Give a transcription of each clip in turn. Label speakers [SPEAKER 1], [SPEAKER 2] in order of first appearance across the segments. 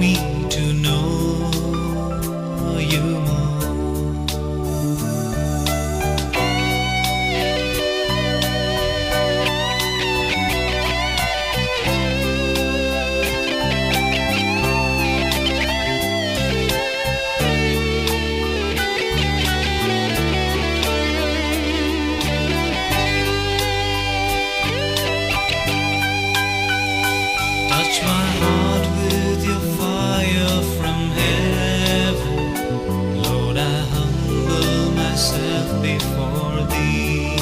[SPEAKER 1] me to know you more. Touch my heart with your fire from heaven. Lord, I humble myself before thee.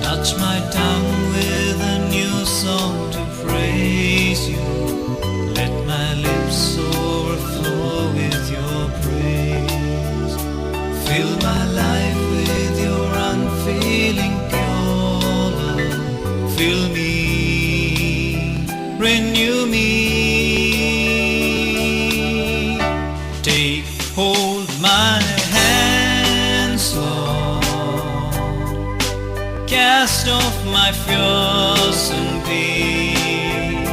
[SPEAKER 1] Touch my tongue with a new song to praise you. Let my lips overflow with your praise. Fill my life with your unfailing pure love. Fill me, renew me. Take hold my hands, Lord. Cast off my fears and pain,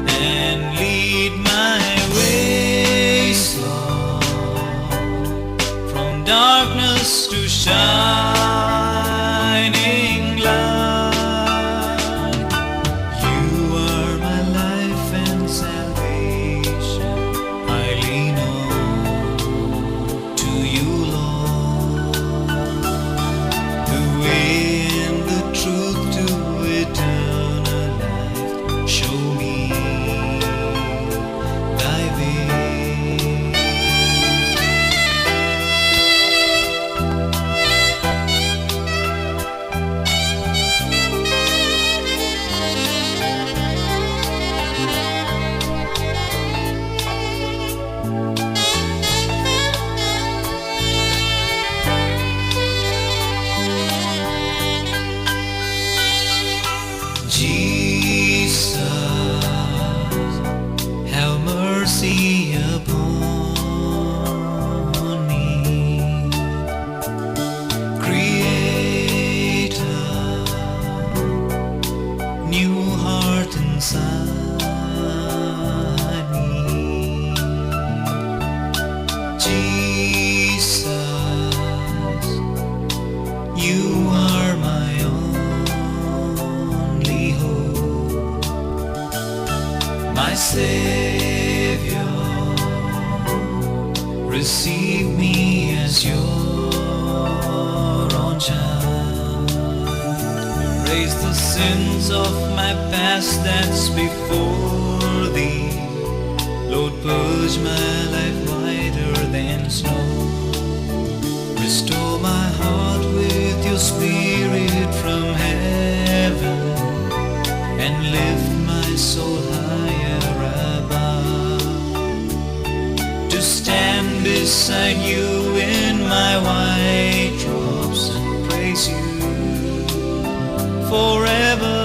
[SPEAKER 1] and lead my ways, Lord, from darkness to shining light. You are my life and salvation. I lean on to you, Lord. The way and the truth to eternal life. Show me thy way. Jesus, have mercy upon me. Create a new heart inside me. Jesus, you are my only hope, my Savior. Receive me as your own child. Erase the sins of my past that's before thee. Lord, purge my life whiter than snow. Restore my heart with your spirit from heaven, and lift my soul higher above, to stand beside you in my white robes and praise you forever.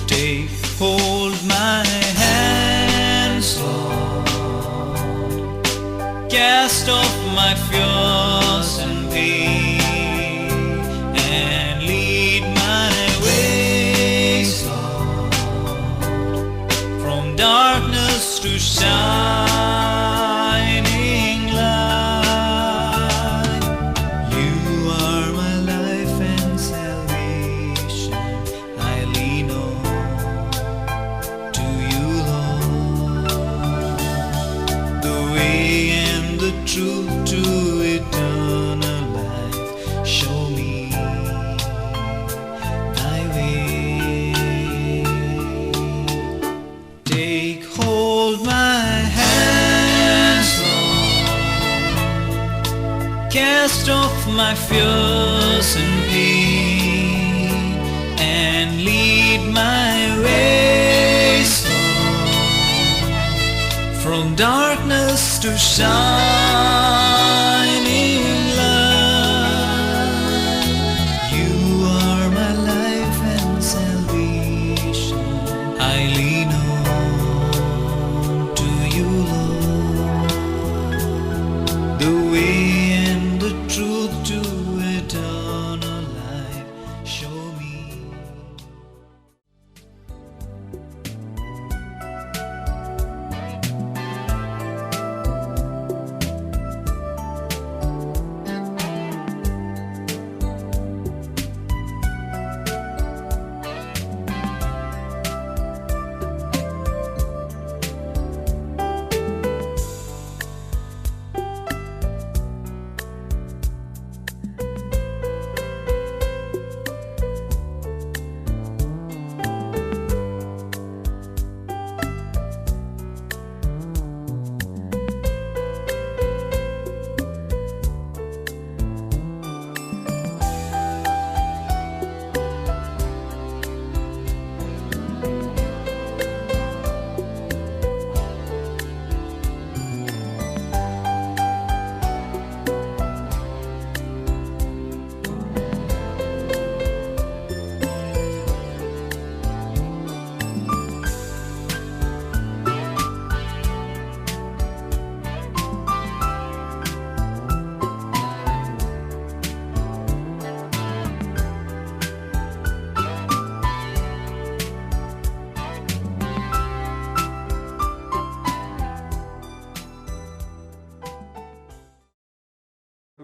[SPEAKER 1] Take hold my hands, Lord. Cast off my fears and pain, and lead my ways, Lord, from darkness to shining light. You are my life and salvation. I lean on to you, Lord. The way and the truth to eternal life. Show me thy way. Take hold my hands, Lord. Cast off my fears and pain, and lead my ways, Lord, from darkness to shining light. You are my life and salvation. I lean on to you, Lord. The way and the truth to eternal life. Show me.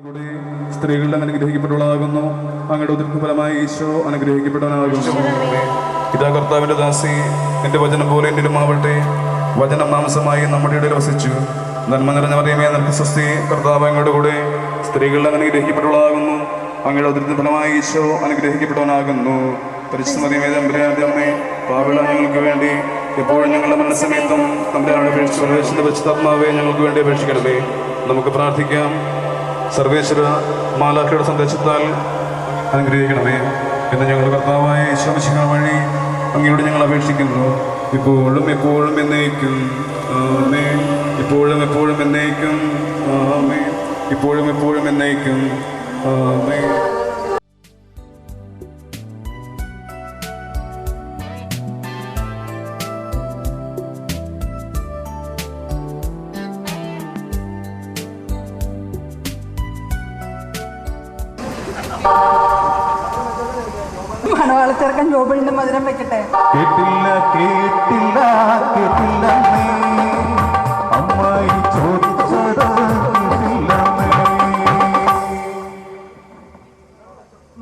[SPEAKER 2] കൂടി സ്ത്രീകളുടെ അനുഗ്രഹിക്കപ്പെട്ടവളാകുന്നു. അങ്ങയുടെ ഉദരത്തിൻ ഫലമായി ഈശോ അനുഗ്രഹിക്കപ്പെട്ടവനാകുന്നു. ഇതാ കർത്താവിന്റെ ദാസി, എന്റെ വചനം പോലെ എന്നിലും ആവട്ടെ. വചനം മാംസമായി നമ്മുടെ ഇടയിൽ വസിച്ചു. നന്മ നിറഞ്ഞ മറിയമേ, നിനക്ക് സ്വസ്തി. കർത്താവ് അങ്ങയുടെ കൂടെ സ്ത്രീകളുടെ അനുഗ്രഹിക്കപ്പെട്ടവളാകുന്നു. അങ്ങയുടെ ഉദരത്തിൻ ഫലമായി ഈശോ അനുഗ്രഹിക്കപ്പെട്ടവനാകുന്നു. പരിശുദ്ധ മറിയമേ, തമ്പുരാന്റെ അമ്മേ, പാപികളായ ഞങ്ങൾക്ക് വേണ്ടി എപ്പോഴും ഞങ്ങളുടെ മനസ്സമേത്തും തമ്പുരാനോട് അപേക്ഷിച്ച് പരിശുദ്ധാത്മാവേ ഞങ്ങൾക്ക് വേണ്ടി അപേക്ഷിക്കണമേ. നമുക്ക് പ്രാർത്ഥിക്കാം. സർവേശ്വര മാലാഖയുടെ സന്ദേശത്താൽ അനുഗ്രഹിക്കണമേ എന്ന് ഞങ്ങളുടെ കർത്താവായ യേശു മിശിഹാ വഴി അങ്ങയോട് ഞങ്ങൾ അപേക്ഷിക്കുന്നു. ഇപ്പോഴും എപ്പോഴും എന്നേക്കും ആമേൻ. ഇപ്പോഴും എപ്പോഴും എന്നേക്കും ആമേൻ. ഇപ്പോഴും എപ്പോഴും എന്നേക്കും ആമേൻ.
[SPEAKER 3] മണവാളച്ചെറുക്കൻ ജോബിളിന്റെ മധുരം വെക്കട്ടെ.
[SPEAKER 4] കേട്ടില്ല കേട്ടില്ല കേട്ടില്ല അമ്മായി ചോദിച്ചത്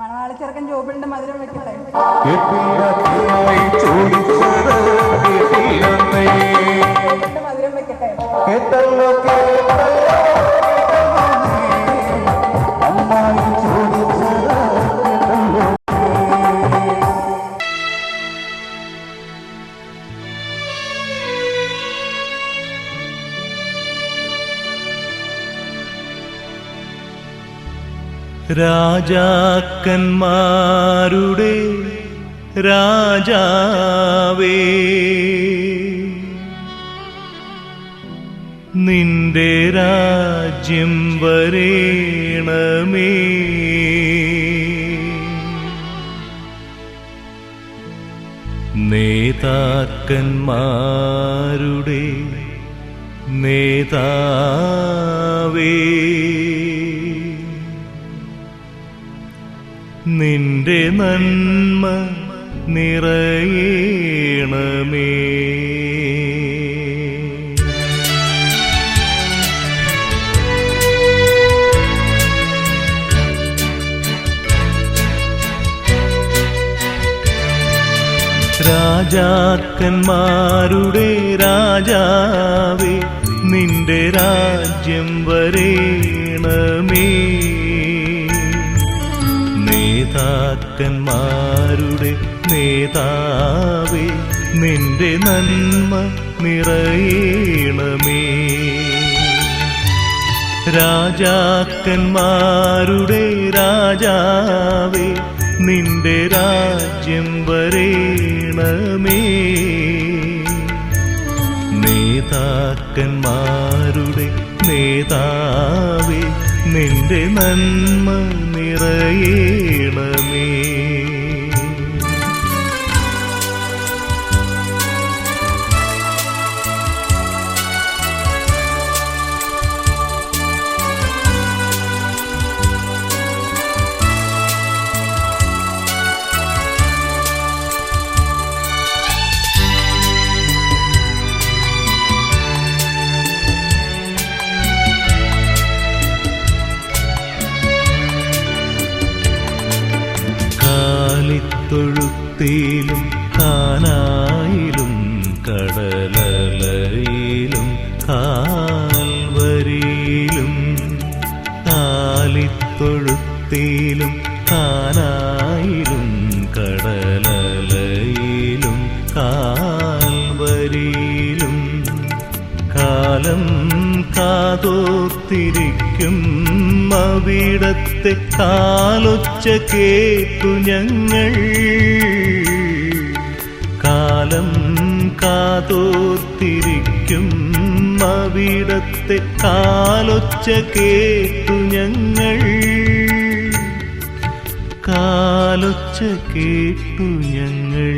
[SPEAKER 3] മണവാളച്ചെറുക്കൻ ജോബിളിന്റെ മധുരം വെക്കട്ടെ.
[SPEAKER 4] കേട്ടില്ല ചോദിച്ചത്
[SPEAKER 3] മധുരം വെക്കട്ടെ.
[SPEAKER 4] കേട്ടല്ലോ കേട്ടല്ലോ അമ്മായി ചോദിച്ചത് കേട്ടല്ലോ.
[SPEAKER 1] രാജാക്കന്മാരുടെ രാജാവേ, നിന്റെ രാജ്യം വരേണമേ. നേതാക്കന്മാരുടെ നേതാവേ, നിന്റെ നന്മ നിറയണമേ. രാജാക്കന്മാരുടെ രാജാവേ, നിന്റെ രാജ്യം വരേണമേ. നേതാക്കന്മാരുടെ നേതാവേ, നിന്റെ നന്മ നിറയണമേ. രാജാക്കന്മാരുടെ രാജാവേ, നിന്റെ രാജ്യം വരേണമേ. നേതാക്കന്മാരുടെ നേതാവേ, നിന്റെ നന്മ നിറയണമേ. തൊഴുത്തിലും കാനായിലും കടലലയിലും കാൽവരിയിലും, കാലിത്തൊഴുത്തിലും കാനായിലും കടലലയിലും കാൽവരിയിലും, കാലം കാതോർത്തിരിക്കും അവിടത്തെ കാലൊച്ച കേട്ടു ഞങ്ങൾ. കാലം കാതോർത്തിരിക്കും അവിടത്തെ കാലൊച്ച കേട്ടു ഞങ്ങൾ. കാലൊച്ച കേട്ടു ഞങ്ങൾ.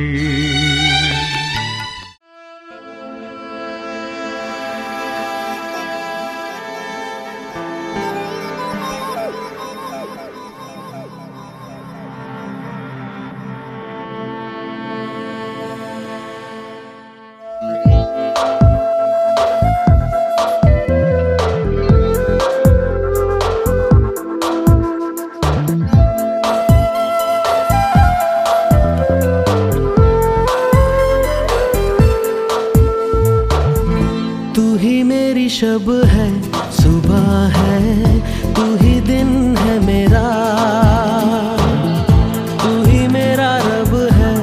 [SPEAKER 1] शब है सुबह है, तू ही दिन है मेरा, तू ही मेरा रब है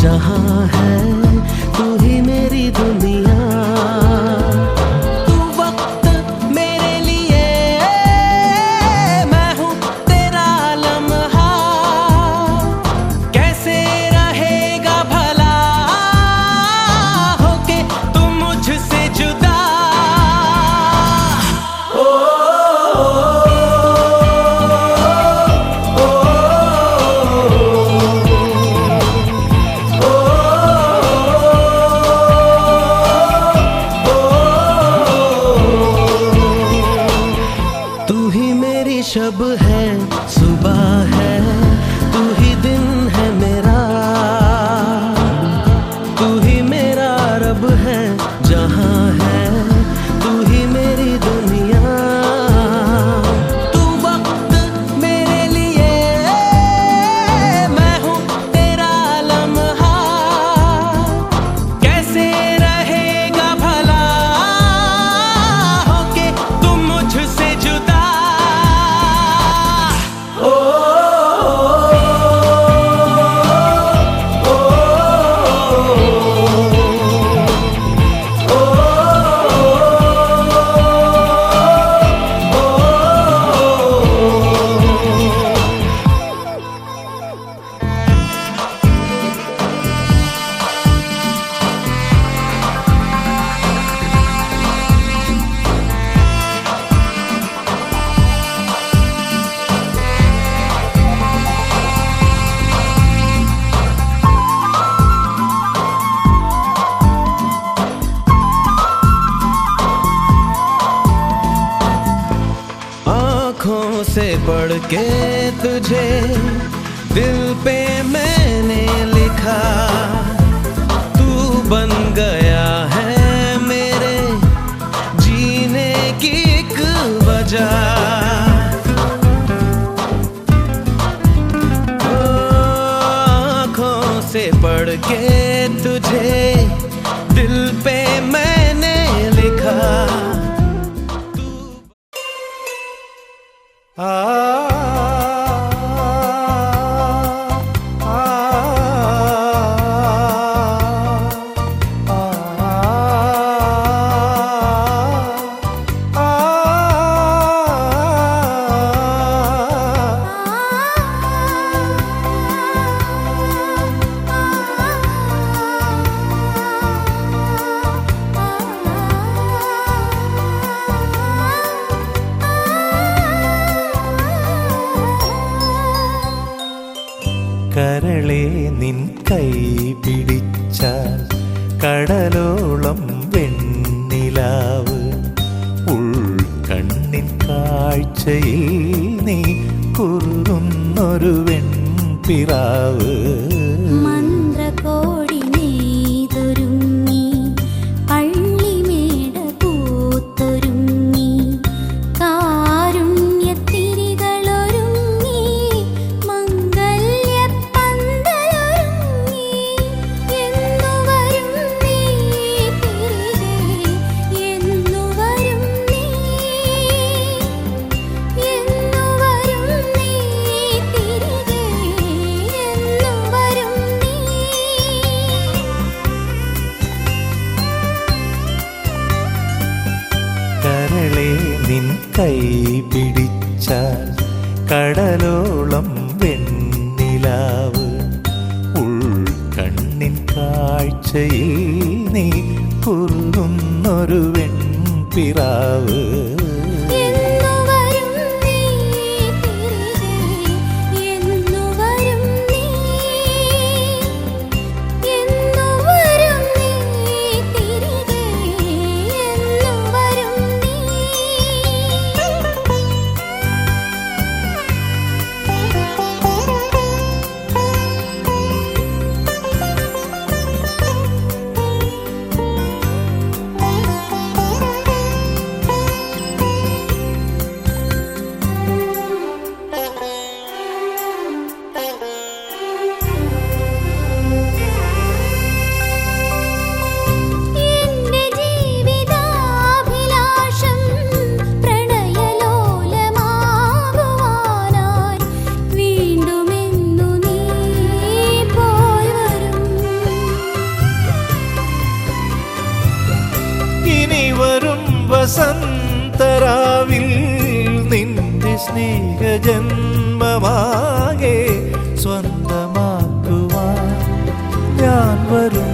[SPEAKER 1] जहाँ है, तू ही मेरी दुनिया। तू वक्त मेरे लिए, मैं हूँ तेरा लम्हा, कैसे रहेगा भला होके तू मुझसे जुदा। तू ही मेरी शब है सुबह है, तू ही दिन है मेरा, तू ही मेरा रब है जहाँ है, तू ही मेरी दुनिया। तू वक्त मेरे लिए, मैं हूँ तेरा लम्हा, कैसे रहेगा भला होके तू मुझसे जुदा। आँखों से पढ़ के तुझे दिल पे मैंने लिखा, तू बन गया है मेरे जीने की एक वजह। आँखों से पढ़ के तुझे दिल पे मैंने लिखा। കരളെ നിൻ കൈ പിടിച്ചാൽ കടലോളം വെണ്ണിലാവ്, ഉൾക്കണ്ണിൻ കാഴ്ചയിൽ നീ കുറുന്നൊരു വെൺപിറാവ്.
[SPEAKER 5] മന്ത്രകോടി നെയ്തൊരുങ്ങി, പള്ളിമേട പൂത്തൊരുങ്ങി, കാരുണ്യത്തിരികളൊരുങ്ങി, മംഗല്യപ്പന്തലൊരുങ്ങി, എന്നുവരും നീ തിരികെ, എന്നുവരും നീ, എന്നുവരും നീ തിരികെ, എന്നുവരും നീ.
[SPEAKER 1] കരളെ നിൻ കൈ പിടിച്ചാൽ കടലോളം വെണ്ണിലാവ്, ഉൾക്കണ്ണിൻ കാഴ്ചയിൽ നീ കുറുന്നൊരു വെൺപിറാവ്.
[SPEAKER 5] എന്നുവരും നീ തിരികെ, എന്നുവരും നീ, എന്നുവരും നീ തിരികെ, എന്നുവരും നീ.
[SPEAKER 6] വസന്തരാവിൽ നിന്റെ സ്നേഹജന്മമാകെ സ്വന്തമാക്കുവാൻ ഞാൻ വരും.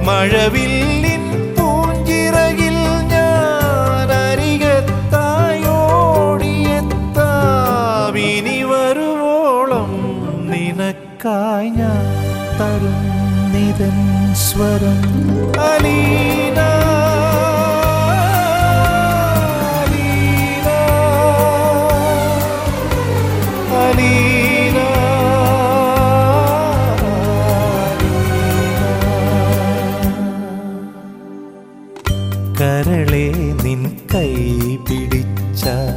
[SPEAKER 6] മഴവില്ലിൻ പൂഞ്ചിറകിൽ ഞാൻ അരികത്തായോടിയെത്താം. ഇനി വരുവോളം നിനക്കായി ഞാൻ തരും നിതൻ സ്വരം. അലീന അലീന അലീന കരളെ നിൻ കൈ പിടിച്ചാൽ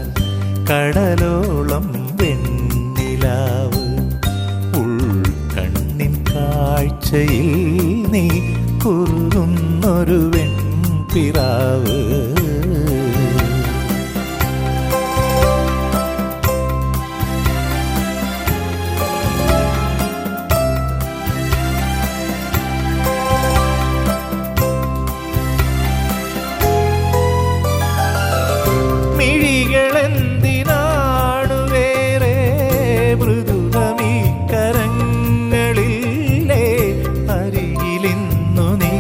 [SPEAKER 6] കടലോളം വെണ്ണിലാവ്. ഉൾക്കണ്ണിൻ കാഴ്ചയിൽ നീ കുറുകുന്നൊരു വെൺപിറാവ്. മിഴികളെന്തിനാണു വേറെ മൃദുലമീ കരങ്ങളില്ലേ? അരികിലിന്നു നീ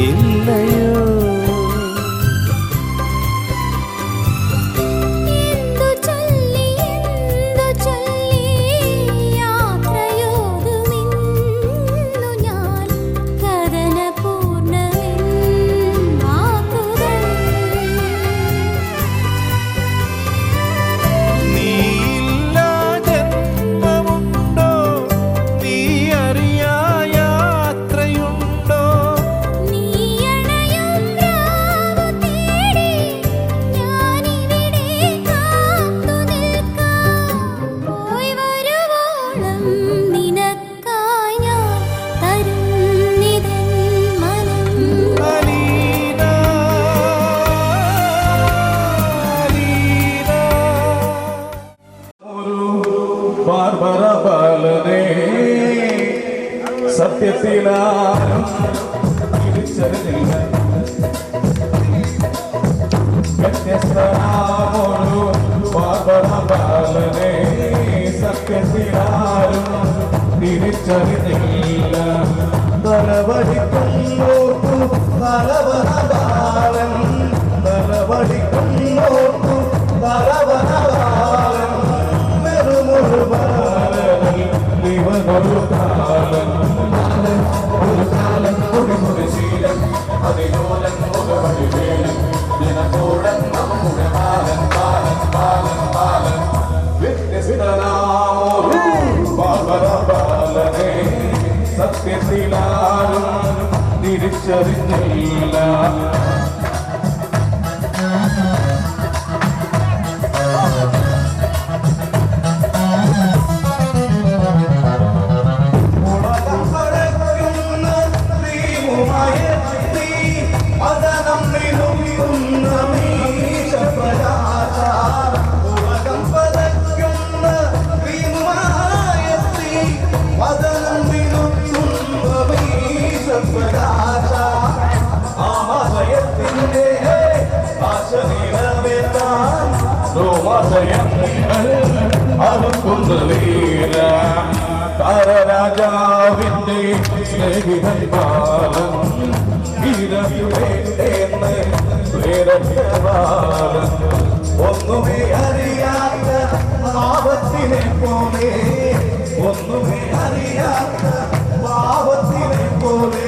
[SPEAKER 6] ഇല്ലയോ?
[SPEAKER 4] ബാലനേ സത്യത്തിലാരും തിരിച്ചറിഞ്ഞില്ല. വ്യത്യസ്തനാമൊരു ബാലനേ സത്യത്തിലാരും തിരിച്ചറിഞ്ഞില്ല. തലവടിക്കുന്നോർക്കു തലവനബാലൻ തലവടിക്കുന്നോർക്കു തലവനബാലൻ വെറുമൊരു ബാലനിൽ ദിവനൊരു കാലൻ ഒരു കാലൻ ഒരു ശീലൻ അതിനോലൻ ഒരു വഴിവേലൻ ദിനത്തോടൻ നമ്മുടെ ബാലൻ ബാലൻ ബാലൻ ബാലൻ വ്യത്യസ്തനാമൊരു ബാലനേ സത്യത്തിലാരും തിരിച്ചറിഞ്ഞില്ല. രാജാവിന്റെ സ്നേഹിതൻ ബാലൻ ബാലൻ ഒന്നുമേ അറിയാത്ത പാപത്തിനെ പോലെ ഒന്നുമേ അറിയാത്ത പാപത്തിനെ പോലെ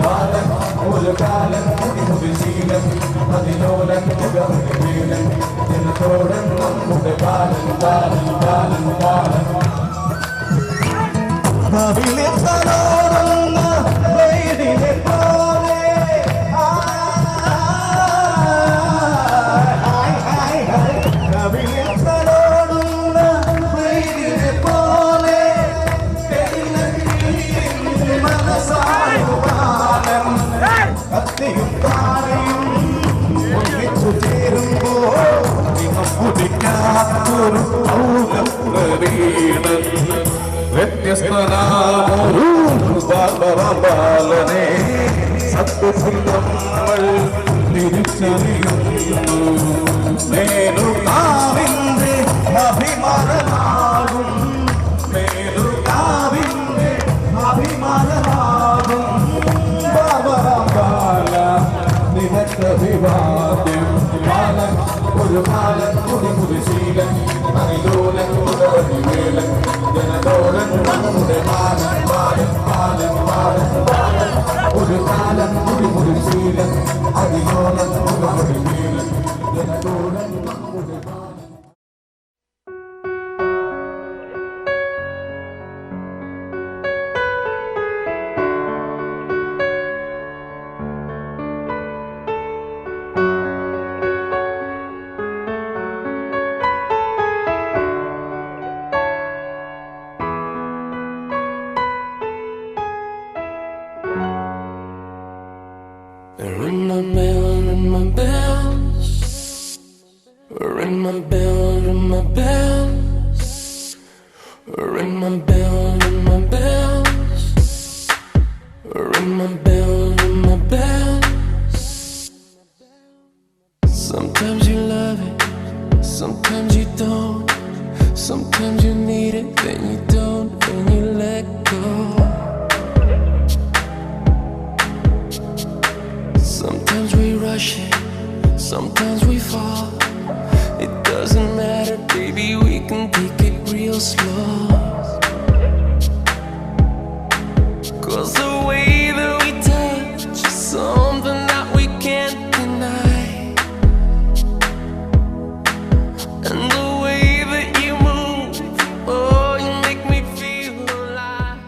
[SPEAKER 4] ബാലൻ ഒരു കാലൻ ഒരു ശീലൻ അതിനോലൻ മുഖം ദിനത്തോടൻ നമ്മുടെ ബാലൻ ബാലൻ ബാലൻ ബാലൻ കവിളിത്തലോടുന്ന വൈദിനെ പോലെ കവിളിത്തലോടുന്ന വൈദിനെ പോലെ മനസ്സായ ബാലൻ കത്തിയും താഴെ ബാലനെ സത്യത്തിൽ നമ്മൾ തിരിച്ചറിയുന്നു മേലുകാവിന്റെ അഭിമാനമാകും മേലുകാവിന്റെ അഭിമാനമാകും ബാല നിനക്ക് അഭിവാദ്യം ബാലൻ ഒരു ബാലൻ പുതുശീലൻ അതിലോലൻ മുതലൻ ജനലോലൻ നമ്മുടെ ബാലൻ ബാലൻ ബാലൻ ബാലൻ ബാലൻ ഒരു കാലൻ പുതുശീലൻ അതിലോലൻ മുതലൻ ജനലോലൻ നമ്മുടെ ബാലൻ.
[SPEAKER 7] Ring my bell, ring my bell. Ring my bell, ring my bell. Ring my bell, ring my bell. Ring my bell, ring my bell. Sometimes you love it, sometimes you don't. Sometimes you need it, then you don't, and you let go. Sometimes we rush it, sometimes we fall. It doesn't matter, baby, we can take it real slow. 'Cause the way that we touch is something that we can't deny. And the way that you move, oh, you make me feel alive.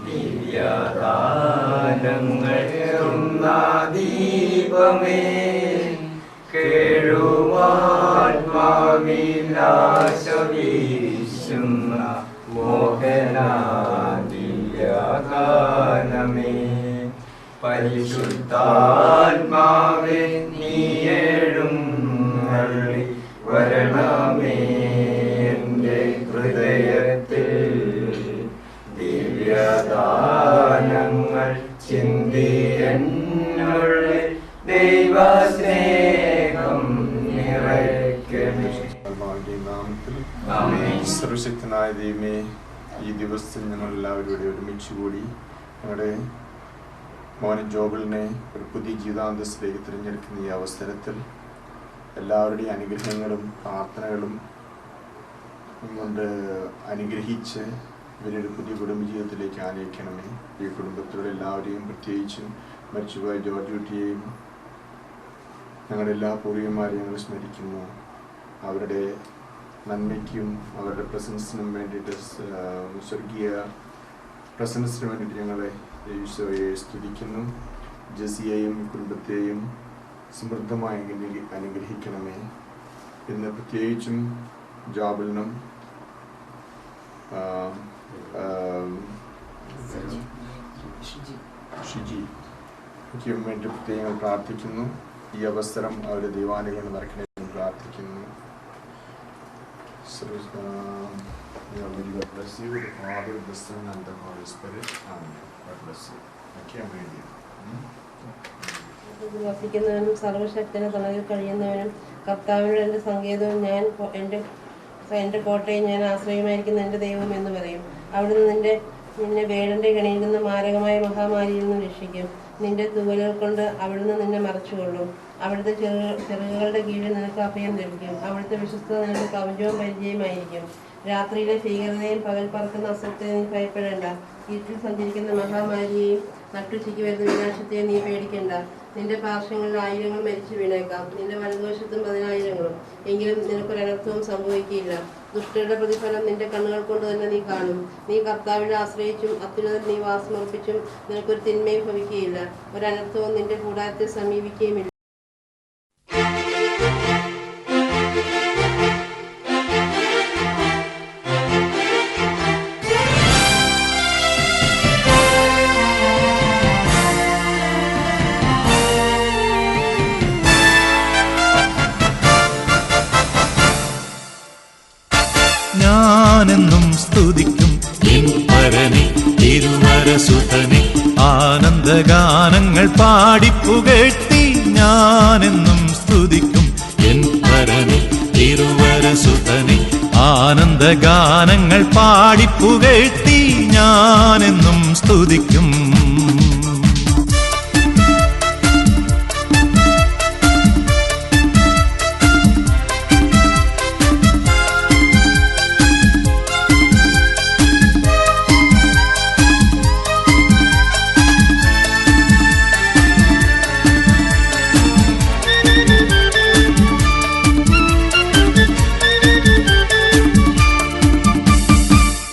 [SPEAKER 8] ദിവ്യദാനങ്ങളേറുന്ന ദീപമേ കേഴുമാത്മാവിലാശ വീശുന്ന മോഹന ദിവ്യഗാനമേ പരിശുദ്ധാത്മാവേ നീയേഴും നള്ളി വരണമേ എൻ്റെ ഹൃദയത്തിൽ ദിവ്യദാനങ്ങൾ ചിന്തി എന്നുള്ളിൽ ദൈവസ്നേഹം നിറയ്ക്കണേ.
[SPEAKER 4] സർവശക്തനായ ദൈവമേ, ഈ ദിവസം ഞങ്ങൾ എല്ലാവരും ഇവിടെ ഒരുമിച്ച് കൂടി ഞങ്ങളുടെ മോനെ ജോബിളിനെ ഒരു പുതിയ ജീവിതാന്തസ്സിലേക്ക് തിരഞ്ഞെടുക്കുന്ന ഈ അവസരത്തിൽ എല്ലാവരുടെയും അനുഗ്രഹങ്ങളും പ്രാർത്ഥനകളും കൊണ്ട് അനുഗ്രഹിച്ച് ഇവരൊരു പുതിയ കുടുംബജീവിതത്തിലേക്ക് ആനയിക്കണമേ. ഈ കുടുംബത്തിലുള്ള എല്ലാവരെയും, പ്രത്യേകിച്ചും മരിച്ചുപോയ ജോർജ് കുട്ടിയെയും ഞങ്ങളുടെ എല്ലാ പൂർവികന്മാരെയും ഞങ്ങൾ സ്മരിക്കുന്നു. അവരുടെ നന്മയ്ക്കും അവരുടെ പ്രസൻസിനും വേണ്ടിയിട്ട്, സ്വർഗീയ പ്രസൻസിന് വേണ്ടിയിട്ട് ഞങ്ങളെ ഈശോയെ സ്തുതിക്കുന്നു. ജെസിയെയും കുടുംബത്തെയും സമൃദ്ധമായി അനുഗ്രഹിക്കണമേ. ഇന്ന് പ്രത്യേകിച്ചും ജോബിളിനും ഷിജിക്കും വേണ്ടി പ്രത്യേകം പ്രാർത്ഥിക്കുന്നു. ഈ അവസരം അവരുടെ ദൈവാനുകൾ നിറയ്ക്കണമെന്ന് പ്രാർത്ഥിക്കുന്നു.
[SPEAKER 9] വസിക്കുന്നവനും സർവശക്തന് തണലിൽ കഴിയുന്നവനും കർത്താവിനോട് എൻ്റെ സങ്കേതവും എൻ്റെ കോട്ടയും ഞാൻ ആശ്രയമായിരിക്കുന്ന എൻ്റെ ദൈവം എന്ന് പറയും. അവിടുന്ന് നിന്നെ വേടൻ്റെ കണിയിൽ നിന്ന് മാരകമായ മഹാമാരിയിൽ നിന്ന് രക്ഷിക്കും. നിന്റെ തൂവലുകൾ കൊണ്ട് അവിടുന്ന് നിന്നെ മറച്ചുകൊള്ളും. അവിടുത്തെ ചെറുകളുടെ കീഴിൽ നിനക്ക് അഭയം ലഭിക്കും. അവിടുത്തെ വിശ്വസ്തത നിനക്ക് കവചവും പരിചയമായിരിക്കും. രാത്രിയിലെ ഭീകരതയും പകൽ പറക്കുന്ന അസ്വസ്ഥതയും നീ ഭയപ്പെടേണ്ട. ഇരുട്ടിൽ സഞ്ചരിക്കുന്ന മഹാമാരിയെയും നട്ടുച്ചയ്ക്ക് വരുന്ന വിനാശത്തെയും നീ പേടിക്കേണ്ട. നിന്റെ പാർശ്വങ്ങളിൽ ആയിരങ്ങൾ മരിച്ചു വീണേക്കാം, നിന്റെ വലതുവശത്തും 10,000. എങ്കിലും നിനക്കൊരനർത്ഥവും സംഭവിക്കുകയില്ല. ദുഷ്ടരുടെ പ്രതിഫലം നിന്റെ കണ്ണുകൾ കൊണ്ട് തന്നെ നീ കാണും. നീ കർത്താവിനെ ആശ്രയിച്ചും അത്യുന്നതൻ നീ വാസമർപ്പിച്ചും നിനക്കൊരു തിന്മയും ഭവിക്കുകയില്ല. ഒരനർത്ഥവും നിന്റെ കൂടാരത്തെ സമീപിക്കുകയുമില്ല.
[SPEAKER 6] ഞാനെന്നും സ്തുതിക്കും എൻ പരനെ തിരുവരസുതനെ, ആനന്ദഗാനങ്ങൾ പാടിപ്പുകഴ്ത്തി. ഞാനെന്നും സ്തുതിക്കും എൻ പരനെ തിരുവരസുതനെ, ആനന്ദഗാനങ്ങൾ പാടിപ്പുകഴ്ത്തി. ഞാനെന്നും സ്തുതിക്കും.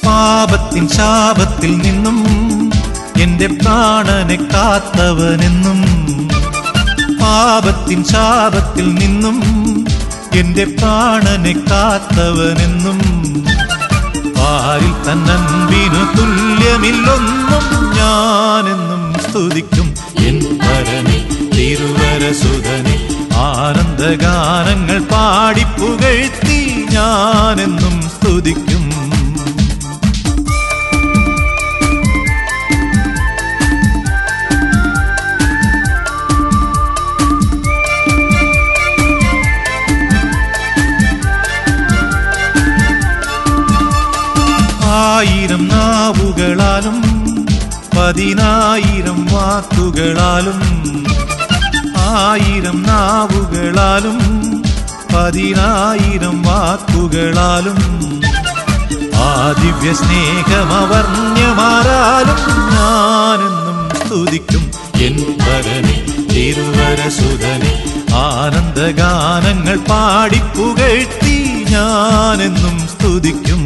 [SPEAKER 6] പാപത്തിൻ ശാപത്തിൽ നിന്നും എന്റെ പ്രാണനെ കാത്തവനെന്നും, പാപത്തിൻ ശാപത്തിൽ നിന്നും എന്റെ പ്രാണനെ കാത്തവനെന്നും, പാരിൽ തന്നൻപിനു തുല്യമില്ലൊന്നും. ഞാനെന്നും സ്തുതിക്കും എൻ പരനെ തിരുവരസുതനെ, ആനന്ദഗാനങ്ങൾ പാടിപ്പുകഴ്ത്തി. ഞാനെന്നും സ്തുതിക്കും. ആയിരം നാവുകളാലും 10,000 വാക്കുകളാലും, 1000 നാവുകളാലും 10,000 വാക്കുകളാലും, ആ ദിവ്യ സ്നേഹമവർണ്യമാരാലും ഞാനെന്നും സ്തുതിക്കും എൻ പരനെ തിരുവരസുതനെ, ആനന്ദഗാനങ്ങൾ പാടിപ്പുകഴ്ത്തി. ഞാനെന്നും സ്തുതിക്കും.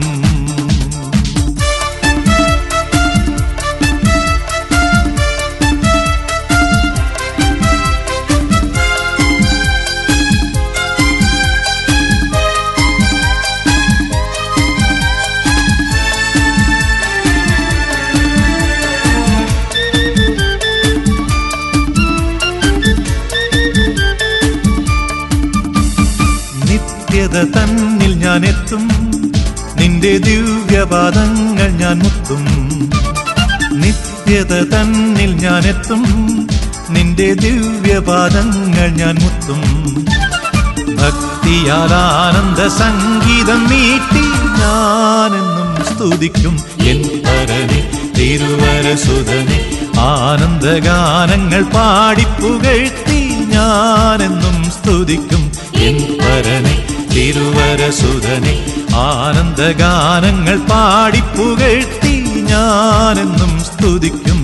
[SPEAKER 6] നിത്യത തന്നിൽ ഞാൻ എത്തും, നിന്റെ ദിവ്യപാദങ്ങൾ ഞാൻ മുത്തും. നിത്യത തന്നിൽ ഞാൻ എത്തും, നിന്റെ ദിവ്യപാദങ്ങൾ ഞാൻ മുത്തും. ഭക്തിയാൽ ആനന്ദ സംഗീതം മീട്ടി ഞാനെന്നും സ്തുതിക്കും എൻ പരനെ തിരുവരസുതനെ. ആനന്ദഗാനങ്ങൾ പാടിപ്പുകഴ്ത്തി ഞാനെന്നും സ്തുതിക്കും എൻ പരനെ തിരുവരസുതനെ. ആനന്ദഗാനങ്ങൾ പാടിപ്പുകഴ്ത്തി ഞാനെന്നും സ്തുതിക്കും.